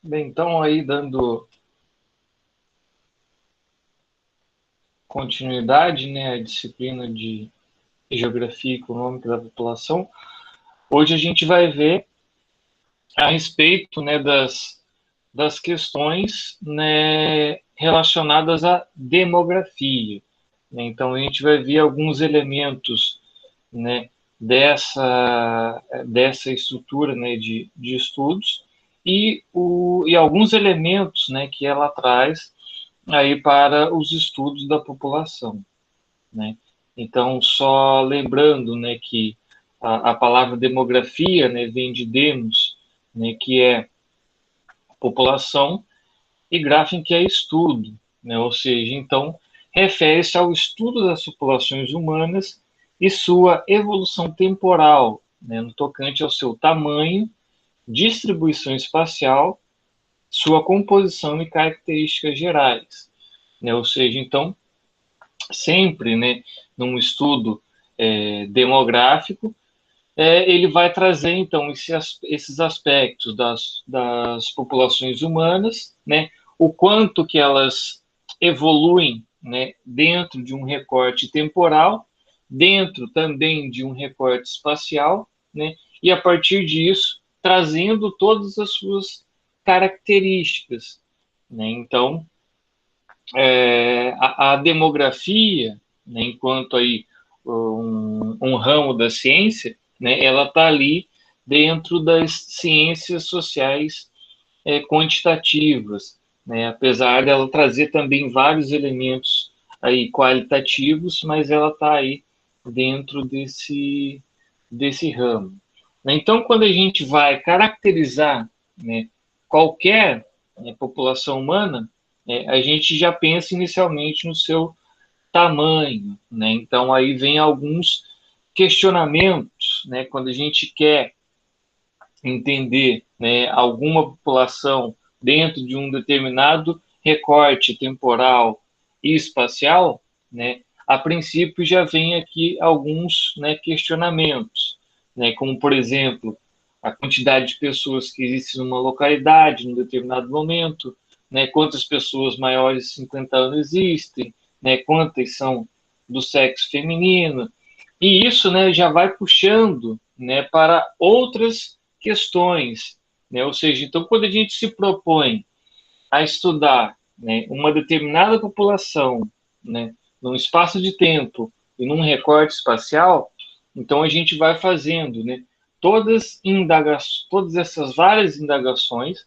Bem, então aí dando continuidade, né, à disciplina de Geografia Econômica da População, hoje a gente vai ver a respeito, né, das questões, né, relacionadas à demografia, né? Então a gente vai ver alguns elementos, né, dessa estrutura, né, de estudos e alguns elementos, né, que ela traz aí para os estudos da população, né? Então, só lembrando, né, que a palavra demografia, né, vem de demos, né, que é população, e graphem, que é estudo, né? Ou seja, então, refere-se ao estudo das populações humanas e sua evolução temporal, né, no tocante ao seu tamanho, distribuição espacial, sua composição e características gerais, né? Ou seja, então, sempre, né, num estudo demográfico, ele vai trazer, então, esses aspectos das populações humanas, né, o quanto que elas evoluem, né, dentro de um recorte temporal, dentro também de um recorte espacial, né, e a partir disso, trazendo todas as suas características, né. Então, a demografia, né, enquanto aí um ramo da ciência, né, ela está ali dentro das ciências sociais quantitativas, né, apesar dela trazer também vários elementos aí qualitativos, mas ela está aí dentro desse ramo. Então, quando a gente vai caracterizar, né, qualquer, né, população humana, a gente já pensa inicialmente no seu tamanho, né? Então, aí vem alguns questionamentos, né, quando a gente quer entender, né, alguma população dentro de um determinado recorte temporal e espacial, né, a princípio já vem aqui alguns, né, questionamentos, né, como, por exemplo, a quantidade de pessoas que existem numa localidade, num determinado momento, né, quantas pessoas maiores de 50 anos existem, né, quantas são do sexo feminino, e isso, né, já vai puxando, né, para outras questões, né? Ou seja, então quando a gente se propõe a estudar, né, uma determinada população, né, num espaço de tempo e num recorte espacial, então a gente vai fazendo, né, todas essas várias indagações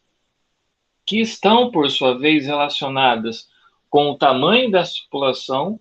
que estão, por sua vez, relacionadas com o tamanho da população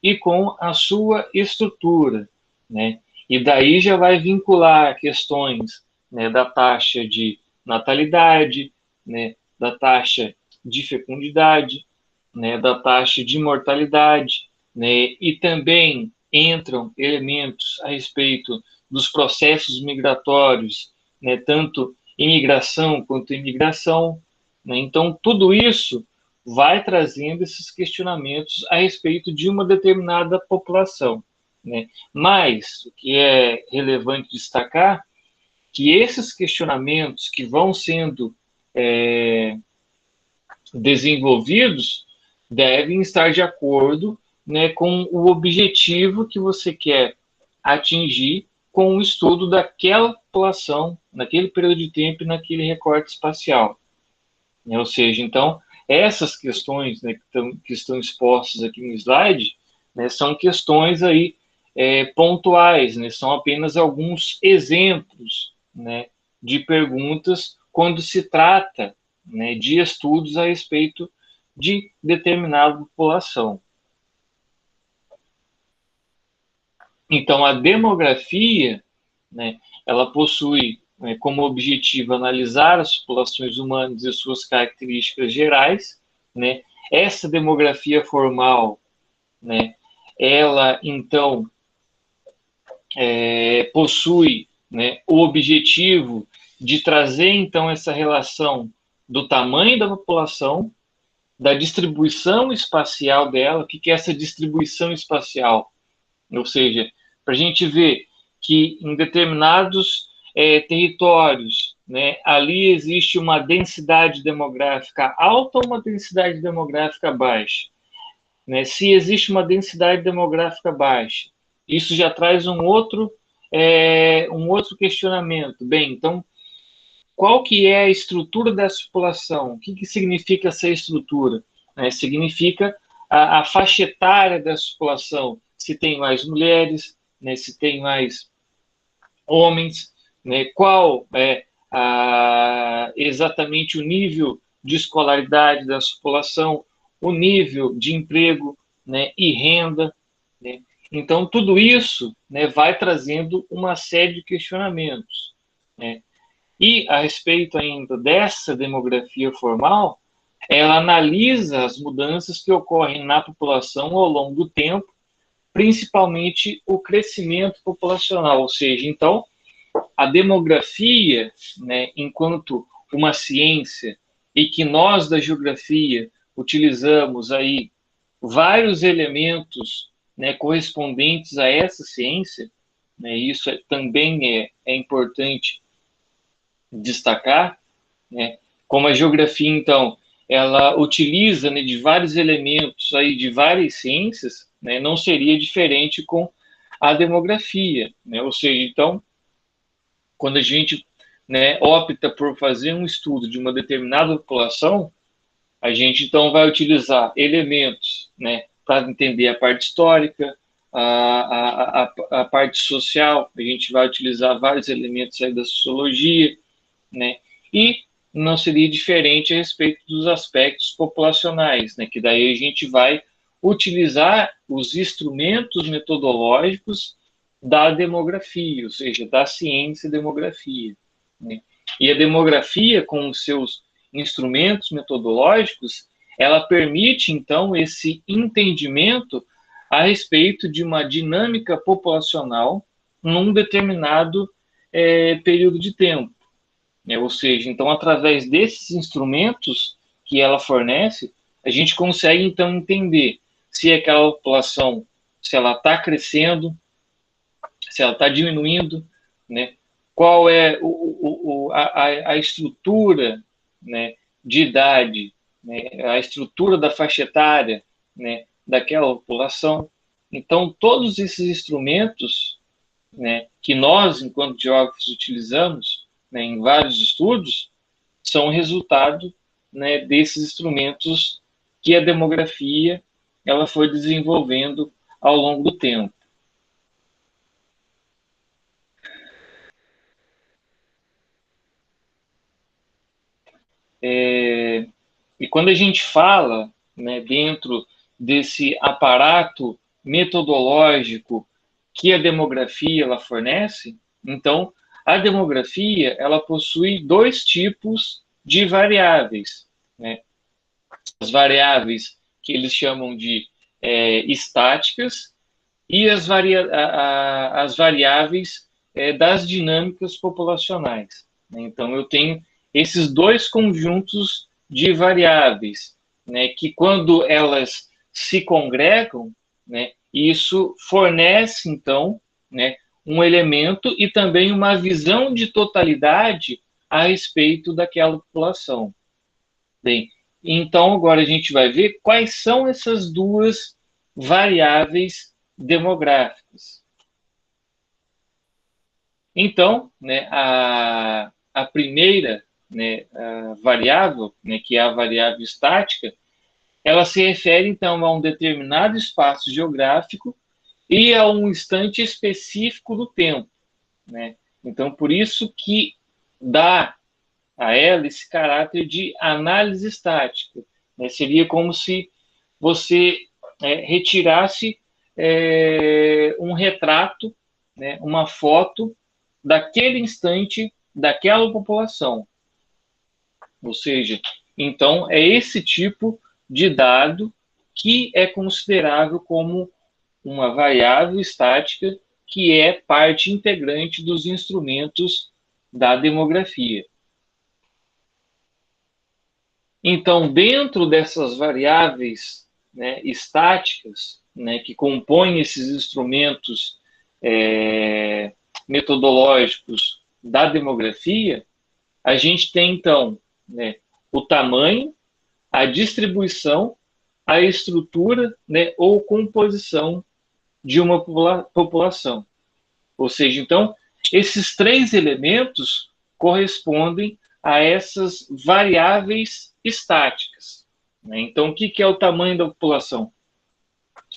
e com a sua estrutura, né? E daí já vai vincular questões, né, da taxa de natalidade, né, da taxa de fecundidade, né, da taxa de mortalidade, né, e também entram elementos a respeito dos processos migratórios, né, tanto imigração quanto imigração, né? Então, tudo isso vai trazendo esses questionamentos a respeito de uma determinada população, né? Mas o que é relevante destacar que esses questionamentos que vão sendo é, desenvolvidos devem estar de acordo, né, com o objetivo que você quer atingir com o estudo daquela população, naquele período de tempo e naquele recorte espacial, né? Ou seja, então, essas questões, né, que estão expostas aqui no slide, né, são questões aí pontuais, né, são apenas alguns exemplos, né, de perguntas quando se trata, né, de estudos a respeito de determinada população. Então, a demografia, né, ela possui, né, como objetivo analisar as populações humanas e suas características gerais, né? Essa demografia formal, né, ela então possui, né, o objetivo de trazer então essa relação do tamanho da população, da distribuição espacial dela. O que é essa distribuição espacial? Ou seja, para a gente ver que em determinados territórios, né, ali existe uma densidade demográfica alta ou uma densidade demográfica baixa? Né? Se existe uma densidade demográfica baixa, isso já traz um outro questionamento. Bem, então, qual que é a estrutura dessa população? O que significa essa estrutura? Significa a faixa etária dessa população, se tem mais mulheres, né, se tem mais homens, né, qual é exatamente o nível de escolaridade dessa população, o nível de emprego, né, e renda. Né? Então, tudo isso, né, vai trazendo uma série de questionamentos. Né? E, a respeito ainda dessa demografia formal, ela analisa as mudanças que ocorrem na população ao longo do tempo, principalmente o crescimento populacional, ou seja, então, a demografia, né, enquanto uma ciência, e que nós da geografia utilizamos aí vários elementos, né, correspondentes a essa ciência, né, isso também é importante destacar, né, como a geografia, então, ela utiliza, né, de vários elementos aí de várias ciências, né, não seria diferente com a demografia, né, ou seja, então, quando a gente, né, opta por fazer um estudo de uma determinada população, a gente então vai utilizar elementos, né, para entender a parte histórica, a parte social, a gente vai utilizar vários elementos aí da sociologia, né, e não seria diferente a respeito dos aspectos populacionais, né, que daí a gente vai utilizar os instrumentos metodológicos da demografia, ou seja, da ciência demografia. Né? E a demografia, com os seus instrumentos metodológicos, ela permite, então, esse entendimento a respeito de uma dinâmica populacional num determinado período de tempo. Né? Ou seja, então, através desses instrumentos que ela fornece, a gente consegue, então, entender se aquela população, se ela está crescendo, se ela está diminuindo, né? Qual é a estrutura, né, de idade, né, a estrutura da faixa etária, né, daquela população. Então, todos esses instrumentos, né, que nós, enquanto geógrafos, utilizamos, né, em vários estudos, são resultado, né, desses instrumentos que a demografia ela foi desenvolvendo ao longo do tempo. E quando a gente fala, né, dentro desse aparato metodológico que a demografia ela fornece, então a demografia ela possui dois tipos de variáveis, né? As variáveis que eles chamam de estáticas e as variáveis das dinâmicas populacionais. Né? Então, eu tenho esses dois conjuntos de variáveis, né, que quando elas se congregam, né, isso fornece, então, né, um elemento e também uma visão de totalidade a respeito daquela população. Bem, então agora a gente vai ver quais são essas duas variáveis demográficas. Então, né, a primeira, né, a variável, né, que é a variável estática, ela se refere, então, a um determinado espaço geográfico e a um instante específico do tempo. Né? Então, por isso que dá a ela esse caráter de análise estática. Né? Seria como se você retirasse um retrato, né, uma foto daquele instante, daquela população. Ou seja, então é esse tipo de dado que é considerável como uma variável estática que é parte integrante dos instrumentos da demografia. Então, dentro dessas variáveis, né, estáticas, né, que compõem esses instrumentos metodológicos da demografia, a gente tem, então, né, o tamanho, a distribuição, a estrutura, né, ou composição de uma população. Ou seja, então, esses três elementos correspondem a essas variáveis estáticas. Né? Então, o que é o tamanho da população?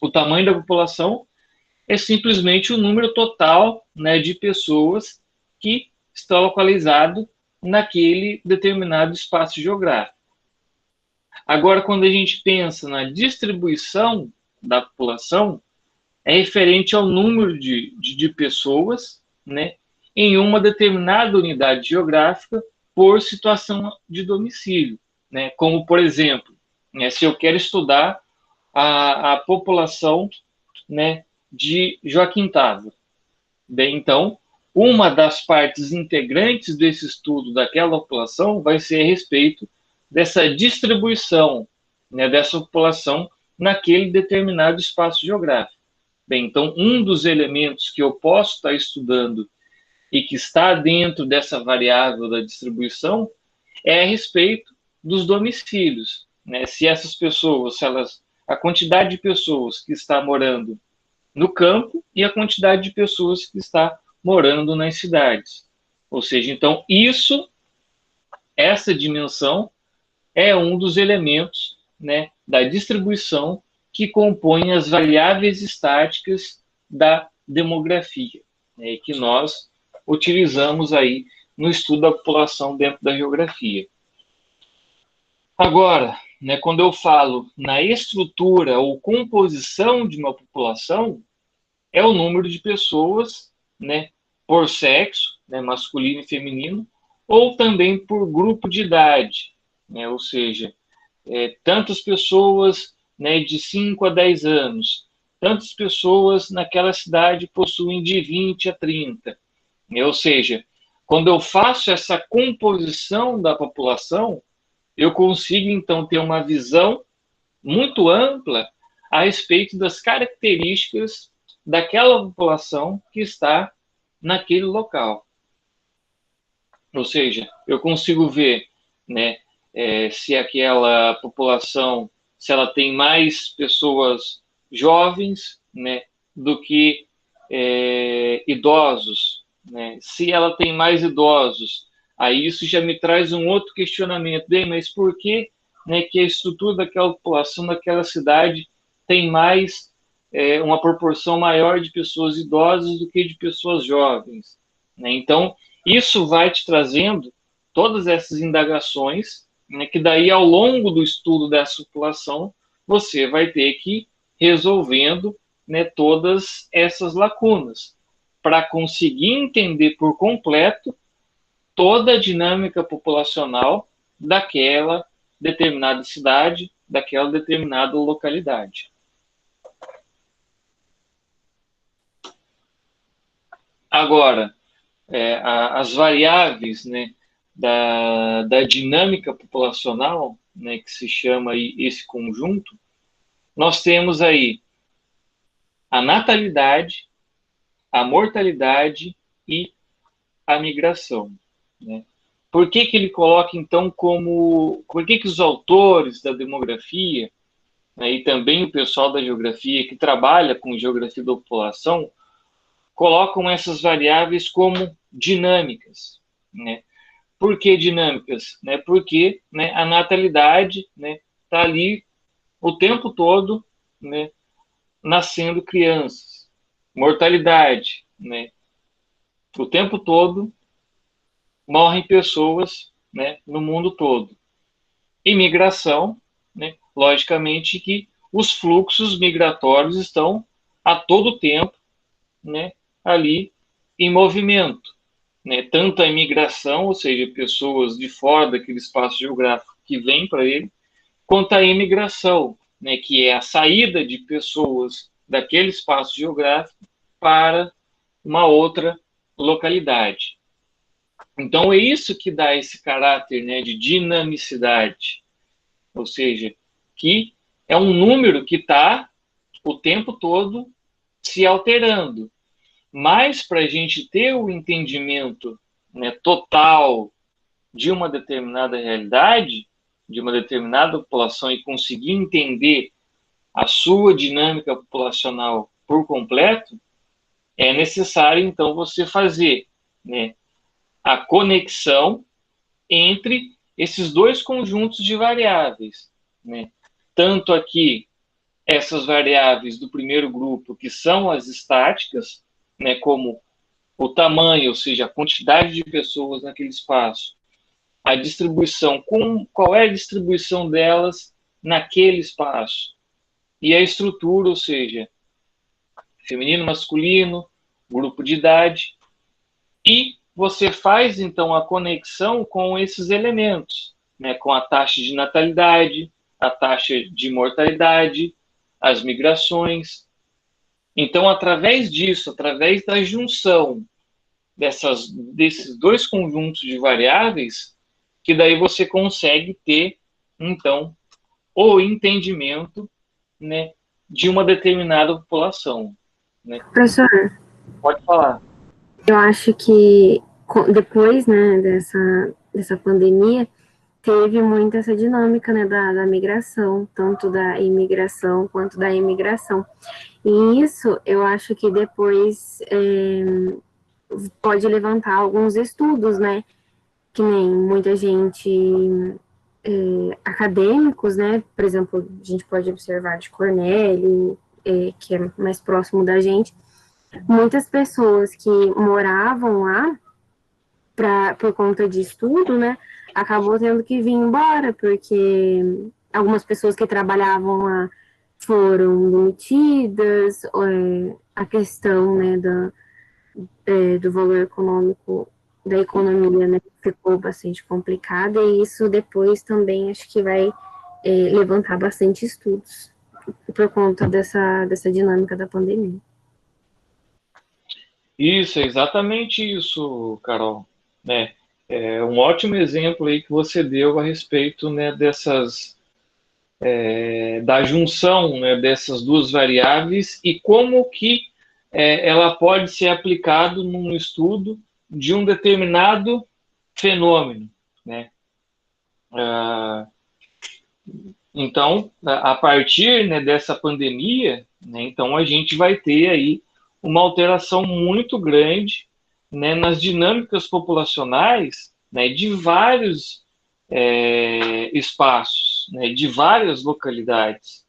O tamanho da população é simplesmente o número total, né, de pessoas que estão localizado naquele determinado espaço geográfico. Agora, quando a gente pensa na distribuição da população, é referente ao número de pessoas, né, em uma determinada unidade geográfica por situação de domicílio. Né? Como, por exemplo, né, se eu quero estudar a população, né, de Joaquim Távora. Bem, então, uma das partes integrantes desse estudo daquela população vai ser a respeito dessa distribuição, né, dessa população naquele determinado espaço geográfico. Bem, então, um dos elementos que eu posso estar estudando e que está dentro dessa variável da distribuição é a respeito dos domicílios. Né? Se essas pessoas, se elas, a quantidade de pessoas que está morando no campo e a quantidade de pessoas que está morando nas cidades. Ou seja, então, essa dimensão é um dos elementos, né, da distribuição que compõem as variáveis estáticas da demografia, né, que nós utilizamos aí no estudo da população dentro da geografia. Agora, né, quando eu falo na estrutura ou composição de uma população, é o número de pessoas, né, por sexo, né, masculino e feminino, ou também por grupo de idade, né, ou seja, tantas pessoas, né, de 5 a 10 anos, tantas pessoas naquela cidade possuem de 20 a 30. Ou seja, quando eu faço essa composição da população, eu consigo, então, ter uma visão muito ampla a respeito das características daquela população que está naquele local. Ou seja, eu consigo ver, né, se aquela população, se ela tem mais pessoas jovens, né, do que idosos, né? Se ela tem mais idosos, aí isso já me traz um outro questionamento. Bem, mas por que, né, que a estrutura daquela população, daquela cidade, tem mais uma proporção maior de pessoas idosas do que de pessoas jovens? Né? Então, isso vai te trazendo todas essas indagações, né, que daí, ao longo do estudo dessa população, você vai ter que ir resolvendo, né, todas essas lacunas, para conseguir entender por completo toda a dinâmica populacional daquela determinada cidade, daquela determinada localidade. Agora, as variáveis, né, da dinâmica populacional, né, que se chama aí esse conjunto, nós temos aí a natalidade, a mortalidade e a migração. Né? Por que ele coloca, então, como... Por que os autores da demografia, né, e também o pessoal da geografia que trabalha com geografia da população, colocam essas variáveis como dinâmicas? Né? Por que dinâmicas? Né? Porque, né, a natalidade, né, está ali o tempo todo, né, nascendo crianças. Mortalidade, né, o tempo todo morrem pessoas, né, no mundo todo. Imigração, né, logicamente que os fluxos migratórios estão a todo tempo, né, ali em movimento. Né, tanto a imigração, ou seja, pessoas de fora daquele espaço geográfico que vêm para ele, quanto a imigração, né, que é a saída de pessoas daquele espaço geográfico para uma outra localidade. Então, é isso que dá esse caráter, né, de dinamicidade, ou seja, que é um número que está o tempo todo se alterando. Mas, para a gente ter o entendimento, né, total de uma determinada realidade, de uma determinada população e conseguir entender a sua dinâmica populacional por completo, é necessário, então, você fazer, né, a conexão entre esses dois conjuntos de variáveis, né? Tanto aqui essas variáveis do primeiro grupo, que são as estáticas, né, como o tamanho, ou seja, a quantidade de pessoas naquele espaço, a distribuição, qual é a distribuição delas naquele espaço, e a estrutura, ou seja, feminino, masculino, grupo de idade, e você faz, então, a conexão com esses elementos, né, com a taxa de natalidade, a taxa de mortalidade, as migrações. Então, através disso, através da junção desses dois conjuntos de variáveis, que daí você consegue ter, então, o entendimento, né, de uma determinada população. Né? Professor, Pode falar. eu acho que depois, né, dessa pandemia, teve muito essa dinâmica, né, da migração, tanto da imigração quanto da imigração. E isso, eu acho que depois pode levantar alguns estudos, né, que nem muita gente, acadêmicos, né, por exemplo, a gente pode observar de Cornélio, que é mais próximo da gente, muitas pessoas que moravam lá por conta de estudo, né, acabou tendo que vir embora, porque algumas pessoas que trabalhavam lá foram demitidas, a questão, né, do valor econômico da economia, né, ficou bastante complicada, e isso depois também acho que vai levantar bastante estudos por conta dessa dinâmica da pandemia. Isso, é exatamente isso, Carol. Né? É um ótimo exemplo aí que você deu a respeito, né, da junção, né, dessas duas variáveis e como que ela pode ser aplicada num estudo de um determinado fenômeno. Né? Ah, então, a partir, né, dessa pandemia, né, então a gente vai ter aí uma alteração muito grande, né, nas dinâmicas populacionais, né, de vários espaços, né, de várias localidades.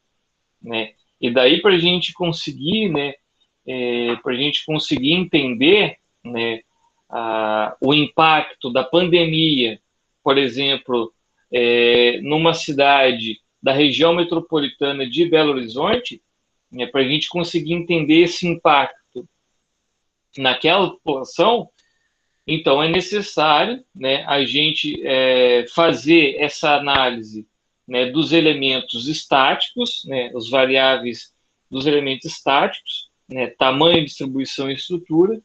Né? E daí para a gente conseguir, né, para a gente conseguir entender, né, o impacto da pandemia, por exemplo, numa cidade da região metropolitana de Belo Horizonte, né, para a gente conseguir entender esse impacto naquela população, então é necessário, né, a gente fazer essa análise, né, dos elementos estáticos, né, os variáveis dos elementos estáticos, né, tamanho, distribuição e estrutura,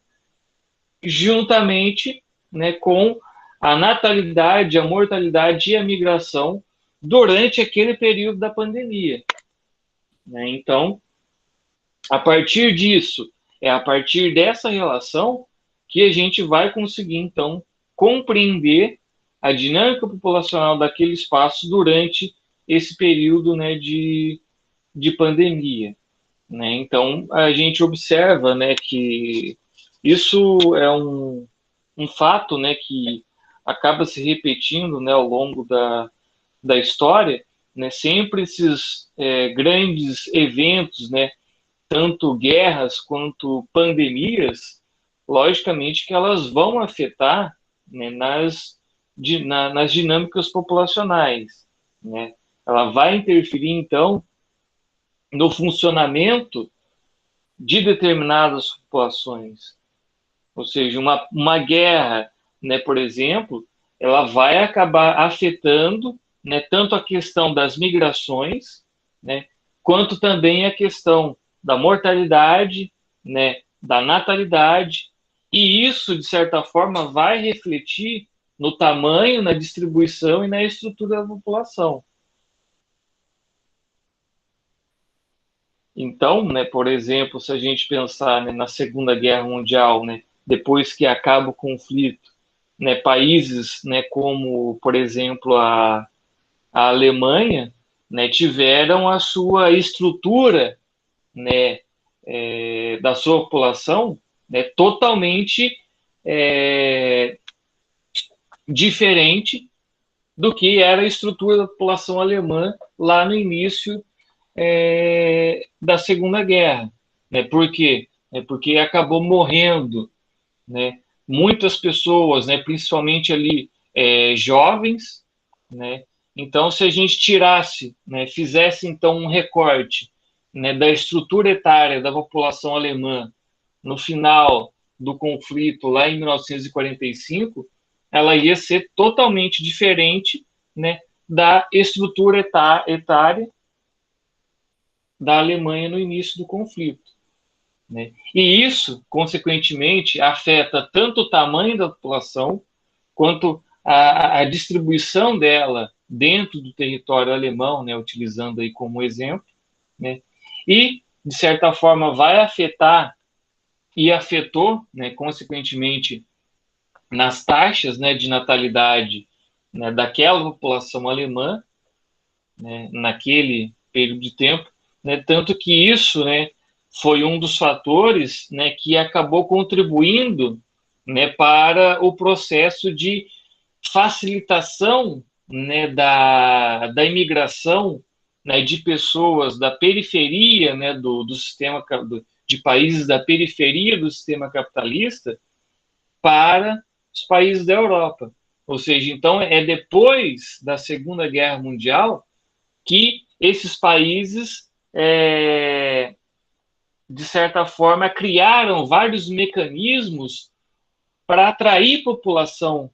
juntamente, né, com a natalidade, a mortalidade e a migração durante aquele período da pandemia. Né? Então, a partir disso, é a partir dessa relação que a gente vai conseguir, então, compreender a dinâmica populacional daquele espaço durante esse período, né, de pandemia. Né? Então, a gente observa, né, que isso é um fato, né, que acaba se repetindo, né, ao longo da história, né, sempre esses grandes eventos, né, tanto guerras quanto pandemias, logicamente que elas vão afetar, né, nas dinâmicas populacionais. Né? Ela vai interferir, então, no funcionamento de determinadas populações. Ou seja, uma guerra, né, por exemplo, ela vai acabar afetando, né, tanto a questão das migrações, né, quanto também a questão da mortalidade, né, da natalidade, e isso, de certa forma, vai refletir no tamanho, na distribuição e na estrutura da população. Então, né, por exemplo, se a gente pensar, né, na Segunda Guerra Mundial, né, depois que acaba o conflito, né, países, né, como, por exemplo, a Alemanha, né, tiveram a sua estrutura, né, da sua população, né, totalmente diferente do que era a estrutura da população alemã lá no início da Segunda Guerra. Né? Por quê? Porque acabou morrendo, né, muitas pessoas, né, principalmente ali jovens, né? Então, se a gente tirasse, né, fizesse então um recorte, né, da estrutura etária da população alemã no final do conflito lá em 1945, ela ia ser totalmente diferente, né, da estrutura etária da Alemanha no início do conflito. Né? E isso, consequentemente, afeta tanto o tamanho da população quanto a distribuição dela dentro do território alemão, né, utilizando aí como exemplo, né, e, de certa forma, vai afetar e afetou, né, consequentemente, nas taxas, né, de natalidade, né, daquela população alemã, né, naquele período de tempo, né, tanto que isso, né, foi um dos fatores, né, que acabou contribuindo, né, para o processo de facilitação, né, da imigração, né, de pessoas da periferia, né, do sistema de países da periferia do sistema capitalista para os países da Europa. Ou seja, então é depois da Segunda Guerra Mundial que esses países, de certa forma, criaram vários mecanismos para atrair população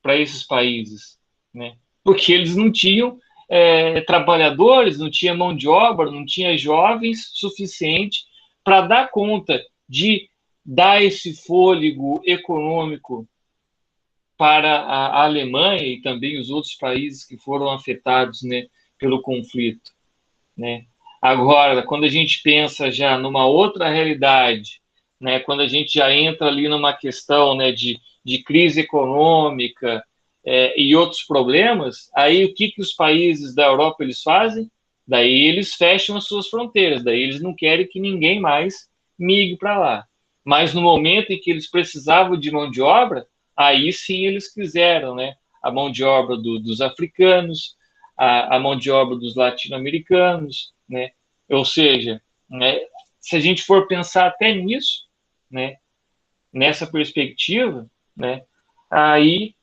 para esses países, né? Porque eles não tinham trabalhadores, não tinha mão de obra, não tinha jovens suficiente para dar conta de dar esse fôlego econômico para a Alemanha e também os outros países que foram afetados, né, pelo conflito. Né? Agora, quando a gente pensa já numa outra realidade, né, quando a gente já entra ali numa questão, né, de crise econômica e outros problemas, aí o que os países da Europa eles fazem? Daí eles fecham as suas fronteiras, daí eles não querem que ninguém mais migre para lá. Mas no momento em que eles precisavam de mão de obra, aí sim eles quiseram, né, a mão de obra dos africanos, a mão de obra dos latino-americanos, né? Ou seja, né, se a gente for pensar até nisso, né, nessa perspectiva, né, aí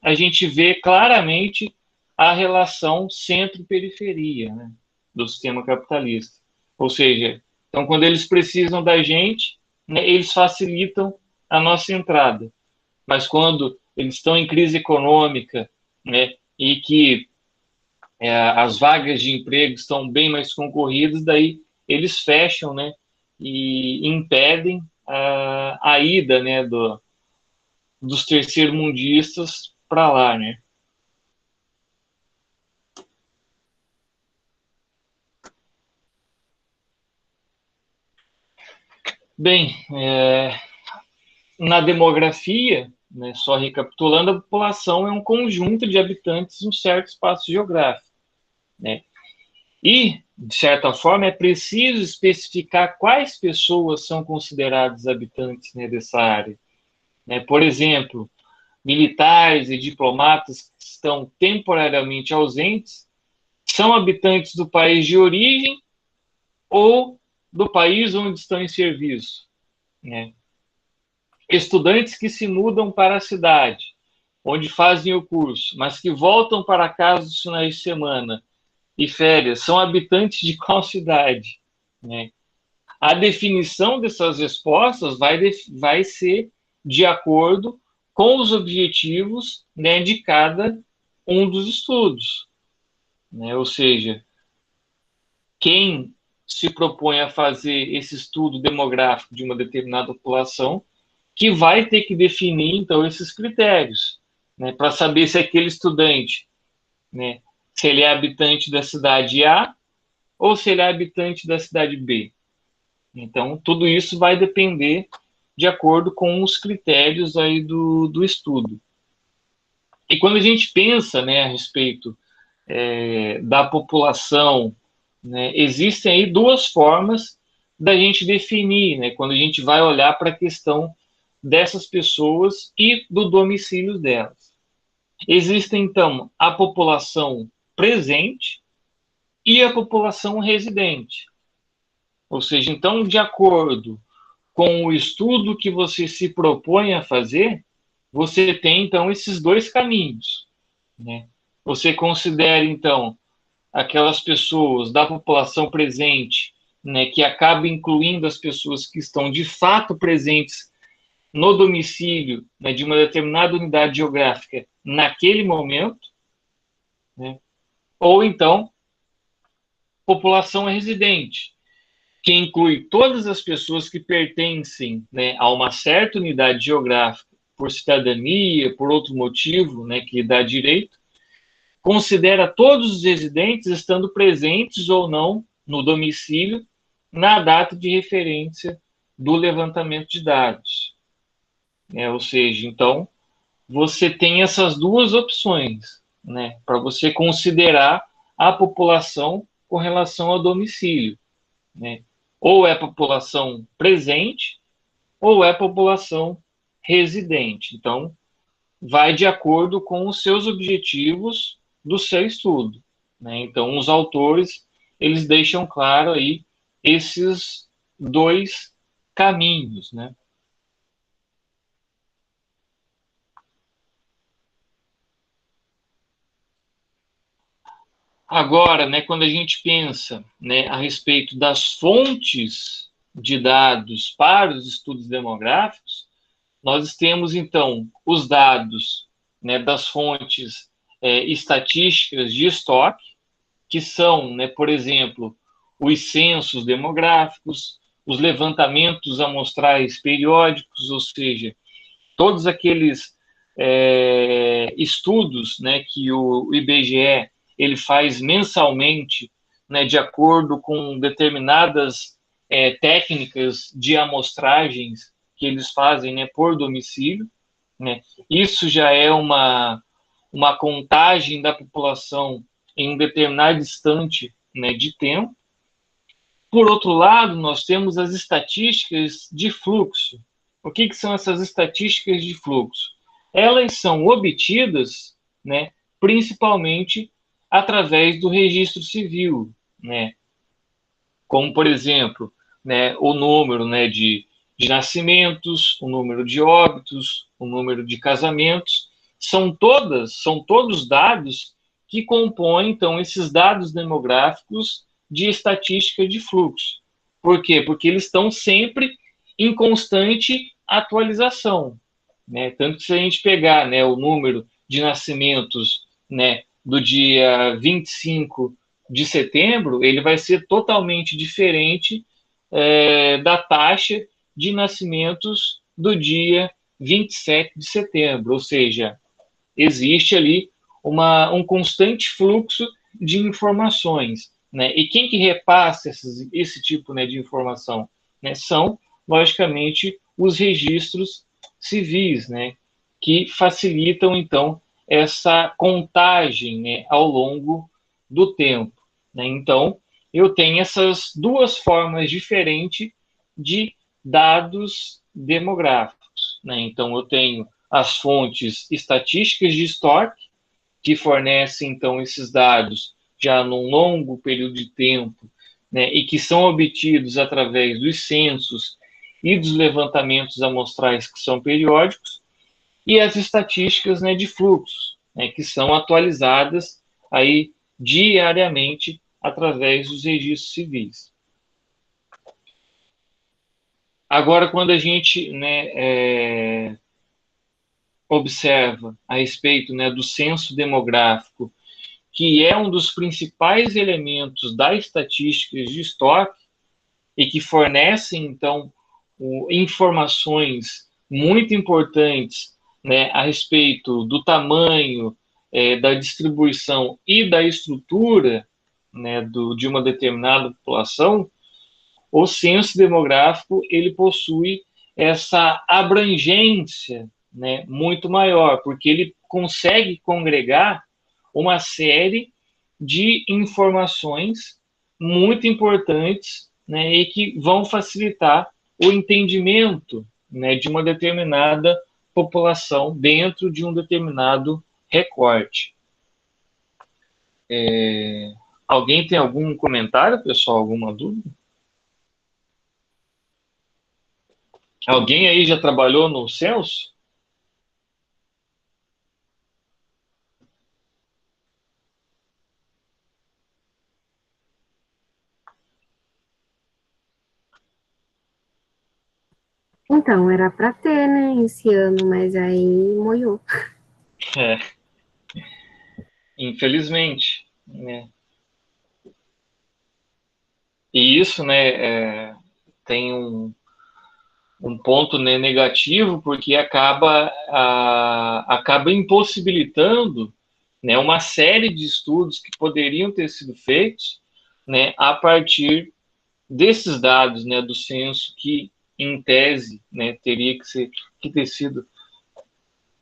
a gente vê claramente a relação centro-periferia, né, do sistema capitalista. Ou seja, então quando eles precisam da gente, né, eles facilitam a nossa entrada. Mas quando eles estão em crise econômica, né, e que as vagas de emprego estão bem mais concorridas, daí eles fecham, né, e impedem a ida, né, dos terceiro-mundistas para lá, né. Bem, na demografia, né, só recapitulando, a população é um conjunto de habitantes em um certo espaço geográfico, né. E, de certa forma, é preciso especificar quais pessoas são consideradas habitantes, né, dessa área. Né? Por exemplo, militares e diplomatas que estão temporariamente ausentes são habitantes do país de origem ou do país onde estão em serviço. Né? Estudantes que se mudam para a cidade, onde fazem o curso, mas que voltam para casa nos finais de semana e férias, são habitantes de qual cidade? Né? A definição dessas respostas vai ser de acordo com os objetivos, né, de cada um dos estudos. Né? Ou seja, quem se propõe a fazer esse estudo demográfico de uma determinada população, que vai ter que definir, então, esses critérios, né, para saber se aquele estudante, né, se ele é habitante da cidade A ou se ele é habitante da cidade B. Então, tudo isso vai depender de acordo com os critérios aí do estudo. E quando a gente pensa, né, a respeito da população, né, existem aí duas formas da gente definir, né, quando a gente vai olhar para a questão dessas pessoas e do domicílio delas. Existe, então, a população presente e a população residente. Ou seja, então, de acordo com o estudo que você se propõe a fazer, você tem, então, esses dois caminhos, né? Você considera, então, aquelas pessoas da população presente, né, que acaba incluindo as pessoas que estão de fato presentes no domicílio, né, de uma determinada unidade geográfica naquele momento, né? Ou então população residente, que inclui todas as pessoas que pertencem, né, a uma certa unidade geográfica por cidadania, por outro motivo, né, que dá direito, considera todos os residentes estando presentes ou não no domicílio na data de referência do levantamento de dados. Ou seja, então, você tem essas duas opções, né, para você considerar a população com relação ao domicílio, né? Ou é população presente, ou é população residente. Então, vai de acordo com os seus objetivos do seu estudo, né? Então, os autores, eles deixam claro aí esses dois caminhos, né? Agora, né, quando a gente pensa, né, a respeito das fontes de dados para os estudos demográficos, nós temos, então, os dados, né, das fontes estatísticas de estoque, que são, né, por exemplo, os censos demográficos, os levantamentos amostrais periódicos, ou seja, todos aqueles estudos, né, que o IBGE ele faz mensalmente, né, de acordo com determinadas técnicas de amostragens que eles fazem, né, por domicílio, né? Isso já é uma contagem da população em um determinado instante, né, de tempo. Por outro lado, nós temos as estatísticas de fluxo. O que são essas estatísticas de fluxo? Elas são obtidas, né, principalmente através do registro civil, né? Como, por exemplo, né, o número, né, de nascimentos, o número de óbitos, o número de casamentos, são todos dados que compõem, então, esses dados demográficos de estatística de fluxo. Por quê? Porque eles estão sempre em constante atualização, né? Tanto que se a gente pegar, né, o número de nascimentos, né, do dia 25 de setembro, ele vai ser totalmente diferente da taxa de nascimentos do dia 27 de setembro, ou seja, existe ali um constante fluxo de informações, né? E quem que repassa esse tipo, né, de informação, né? São, logicamente, os registros civis, né, que facilitam, então, essa contagem, né, ao longo do tempo, né? Então, eu tenho essas duas formas diferentes de dados demográficos, né? Então, eu tenho as fontes estatísticas de estoque, que fornecem, então, esses dados já num longo período de tempo, né, e que são obtidos através dos censos e dos levantamentos amostrais que são periódicos, e as estatísticas, né, de fluxos, né, que são atualizadas aí diariamente através dos registros civis. Agora, quando a gente, né, observa a respeito, né, do censo demográfico, que é um dos principais elementos da estatística de estoque e que fornecem, então, informações muito importantes, né, a respeito do tamanho, da distribuição e da estrutura, né, de uma determinada população, o censo demográfico ele possui essa abrangência, né, muito maior, porque ele consegue congregar uma série de informações muito importantes, né, e que vão facilitar o entendimento, né, de uma determinada população dentro de um determinado recorte. Alguém tem algum comentário, pessoal? Alguma dúvida? Alguém aí já trabalhou no censo? Então, era para ter, né, esse ano, mas aí moiou. É, infelizmente, né? E isso, né, tem um ponto, né, negativo, porque acaba impossibilitando, né, uma série de estudos que poderiam ter sido feitos, né, a partir desses dados, né, do censo que, em tese, né, teria que ter sido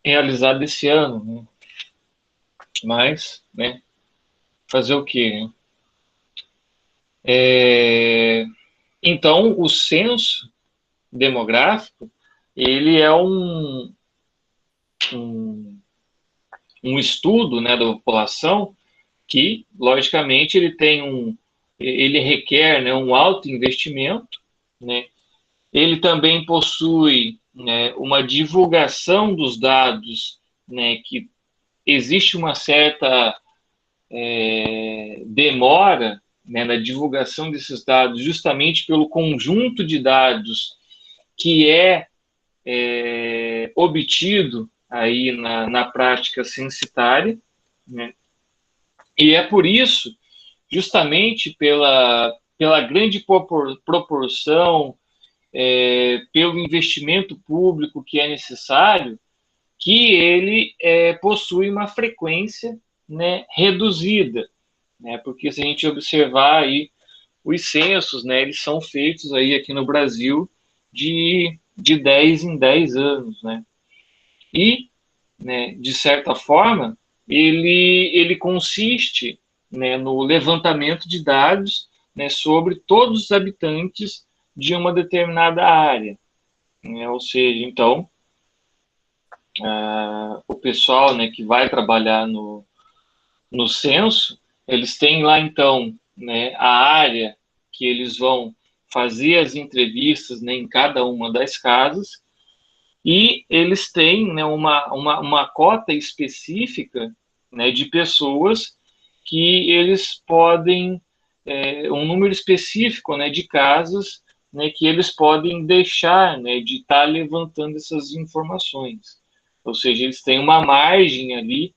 realizado esse ano, né? Mas, né, fazer o quê, né? Então, o censo demográfico, ele é um, um estudo, né, da população que, logicamente, ele requer, né, um alto investimento, né? Ele também possui, né, uma divulgação dos dados, né, que existe uma certa demora, né, na divulgação desses dados, justamente pelo conjunto de dados que é obtido aí na prática censitária, né? E é por isso, justamente pela grande proporção, pelo investimento público que é necessário, que ele possui uma frequência, né, reduzida, né? Porque se a gente observar aí os censos, né, eles são feitos aí aqui no Brasil de 10 em 10 anos, né? E, né, de certa forma, ele consiste, né, no levantamento de dados, né, sobre todos os habitantes de uma determinada área, né? Ou seja, então, o pessoal, né, que vai trabalhar no censo, eles têm lá, então, né, a área que eles vão fazer as entrevistas, né, em cada uma das casas, e eles têm, né, uma cota específica, né, de pessoas que eles podem, um número específico, né, de casas, né, que eles podem deixar, né, de estar levantando essas informações. Ou seja, eles têm uma margem ali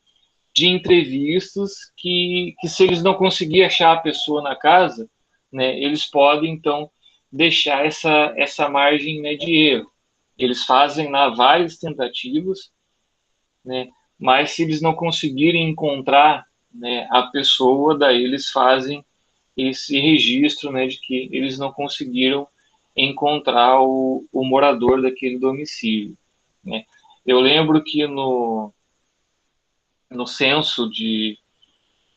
de entrevistas que se eles não conseguirem achar a pessoa na casa, né, eles podem, então, deixar essa margem, né, de erro. Eles fazem lá várias tentativas, né, mas se eles não conseguirem encontrar, né, a pessoa, daí eles fazem esse registro, né, de que eles não conseguiram encontrar o morador daquele domicílio, né. Eu lembro que no censo de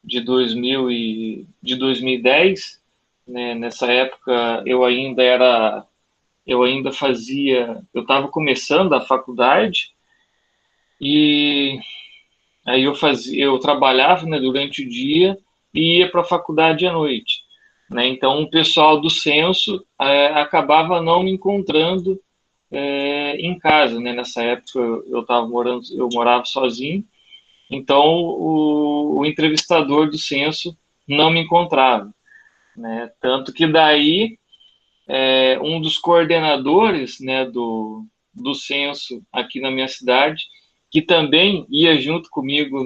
2010, né, nessa época eu estava começando a faculdade e aí eu trabalhava, né, durante o dia e ia para a faculdade à noite, né? Então o pessoal do censo acabava não me encontrando em casa, né? Nessa época eu morava sozinho, então o entrevistador do censo não me encontrava, né? Tanto que daí um dos coordenadores, né, do censo aqui na minha cidade, que também ia junto comigo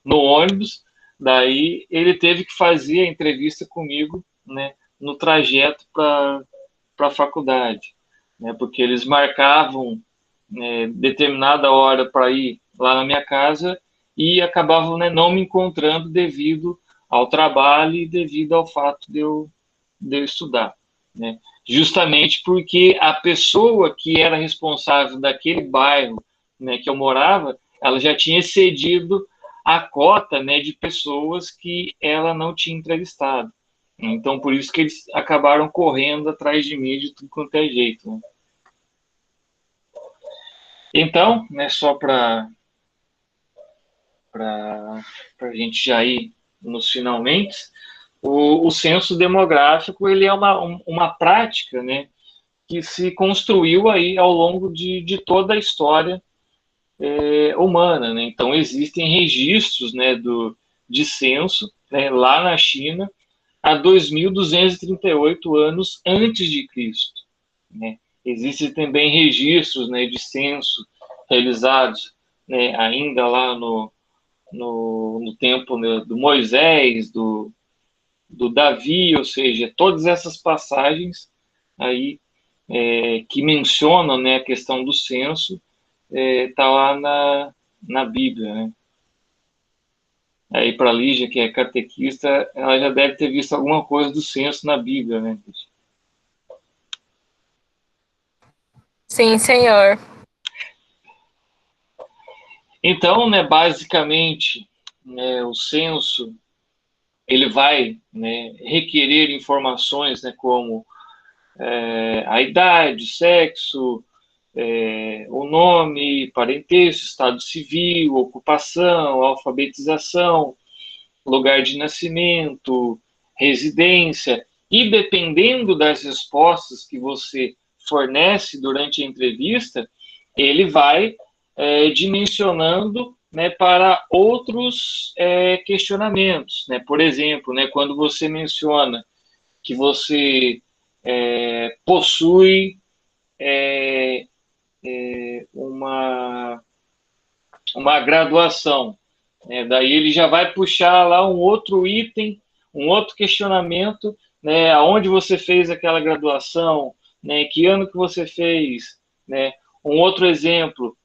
no ônibus, daí ele teve que fazer a entrevista comigo, né, no trajeto para a faculdade, né, porque eles marcavam determinada hora para ir lá na minha casa e acabavam, né, não me encontrando devido ao trabalho e devido ao fato de eu estudar. né? Justamente porque a pessoa que era responsável daquele bairro, né, que eu morava, ela já tinha excedido a cota, né, de pessoas que ela não tinha entrevistado. Então, por isso que eles acabaram correndo atrás de mim de tudo quanto é jeito, né? Então, né, só para a gente já ir nos finalmente, o censo demográfico ele é uma prática, né, que se construiu aí ao longo de toda a história humana, né? Então existem registros, né, de censo, né, lá na China há 2.238 anos antes de Cristo, né? Existem também registros, né, de censo realizados, né, ainda lá no tempo, né, do Moisés, do Davi, ou seja, todas essas passagens aí que mencionam, né, a questão do censo, está lá na Bíblia, né? Aí para a Lígia, que é catequista, ela já deve ter visto alguma coisa do censo na Bíblia, né? Sim, senhor. Então, né, basicamente, né, o censo ele vai, né, requerer informações, né, como a idade, sexo, o nome, parentesco, estado civil, ocupação, alfabetização, lugar de nascimento, residência, e dependendo das respostas que você fornece durante a entrevista, ele vai dimensionando, né, para outros questionamentos, né? Por exemplo, né, quando você menciona que você possui uma graduação, né? Daí ele já vai puxar lá um outro item, um outro questionamento, né? Aonde você fez aquela graduação, né? Que ano que você fez, né? Um outro exemplo,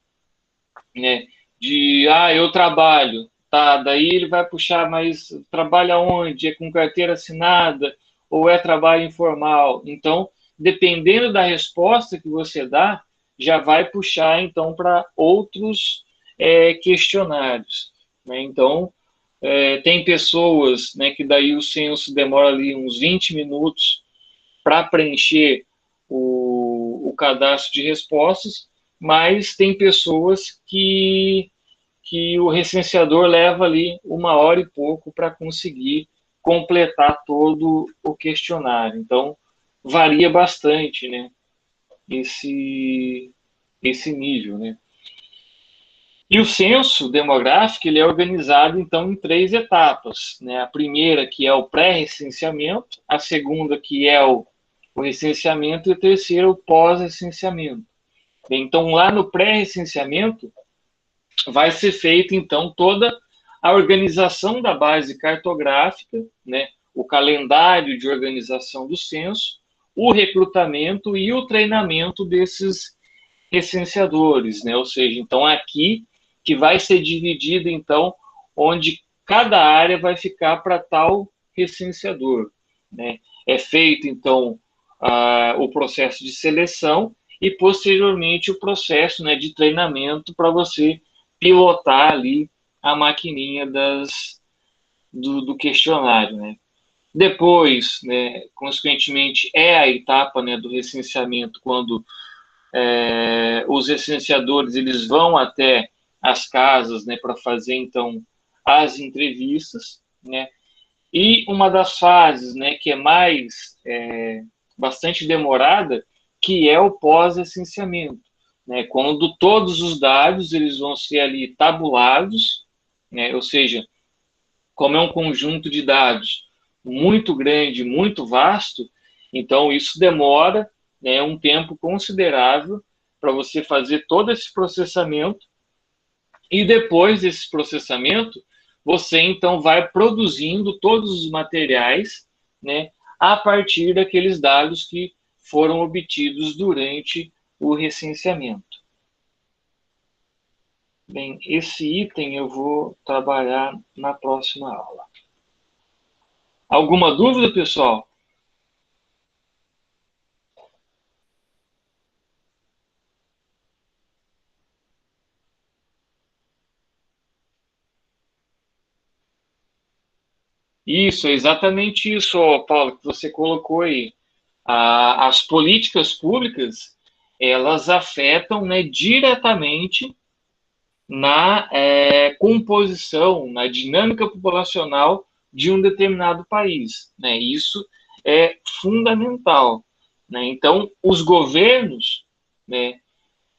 né? De eu trabalho, tá? Daí ele vai puxar, mas trabalha onde? É com carteira assinada ou é trabalho informal? Então, dependendo da resposta que você dá, já vai puxar então para outros questionários, né? Então, tem pessoas, né, que daí o censo demora ali uns 20 minutos para preencher o cadastro de respostas, mas tem pessoas que o recenseador leva ali 1 hora e pouco para conseguir completar todo o questionário. Então, varia bastante, né, esse nível, né? E o censo demográfico ele é organizado, então, em 3 etapas, né? A primeira, que é o pré-recenseamento, a segunda, que é o recenseamento, e a terceira, o pós-recenseamento. Então, lá no pré-recenseamento, vai ser feita, então, toda a organização da base cartográfica, né? O calendário de organização do censo, o recrutamento e o treinamento desses recenseadores, né? Ou seja, então aqui que vai ser dividido, então, onde cada área vai ficar para tal recenseador, né? É feito, então, o processo de seleção e, posteriormente, o processo, né, de treinamento para você pilotar ali a maquininha do questionário, né? Depois, né, consequentemente, é a etapa, né, do recenseamento, quando os recenseadores eles vão até as casas, né, para fazer então as entrevistas, né? E uma das fases, né, que é mais bastante demorada, que é o pós-recenseamento, né? Quando todos os dados eles vão ser ali tabulados, né? Ou seja, como é um conjunto de dados muito grande, muito vasto, então isso demora, né, um tempo considerável para você fazer todo esse processamento e depois desse processamento você então vai produzindo todos os materiais, né, a partir daqueles dados que foram obtidos durante o recenseamento. Bem, esse item eu vou trabalhar na próxima aula. Alguma dúvida, pessoal? Isso, é exatamente isso, ó, Paulo, que você colocou aí. As políticas públicas, elas afetam, né, diretamente na composição, na dinâmica populacional de um determinado país, né? Isso é fundamental, né? Então, os governos, né,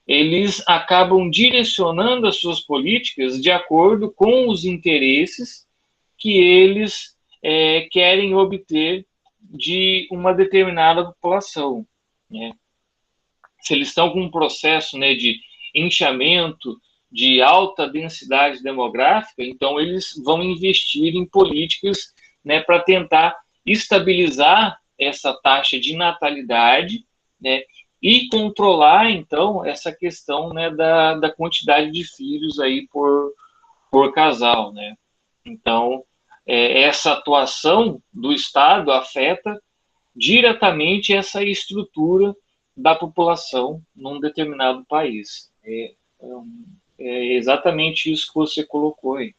eles acabam direcionando as suas políticas de acordo com os interesses que eles querem obter de uma determinada população, né? Se eles estão com um processo, né, de inchamento, de alta densidade demográfica, então eles vão investir em políticas, né, para tentar estabilizar essa taxa de natalidade, né, e controlar, então, essa questão, né, da quantidade de filhos aí por casal, né? Então, essa atuação do Estado afeta diretamente essa estrutura da população num determinado país. É exatamente isso que você colocou aí.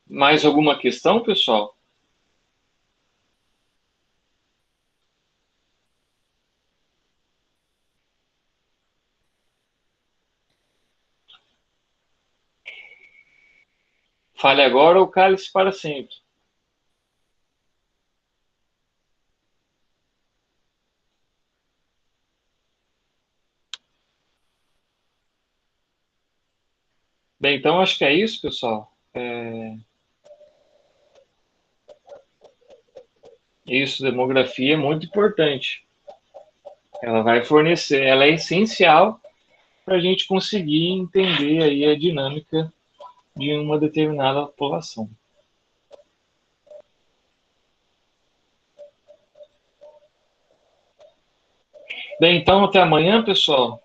Mais alguma questão, pessoal? Fale agora ou cale-se para sempre. Bem, então acho que é isso, pessoal. Isso, demografia é muito importante. Ela vai fornecer, ela é essencial para a gente conseguir entender aí a dinâmica de uma determinada população. Bem, então até amanhã, pessoal.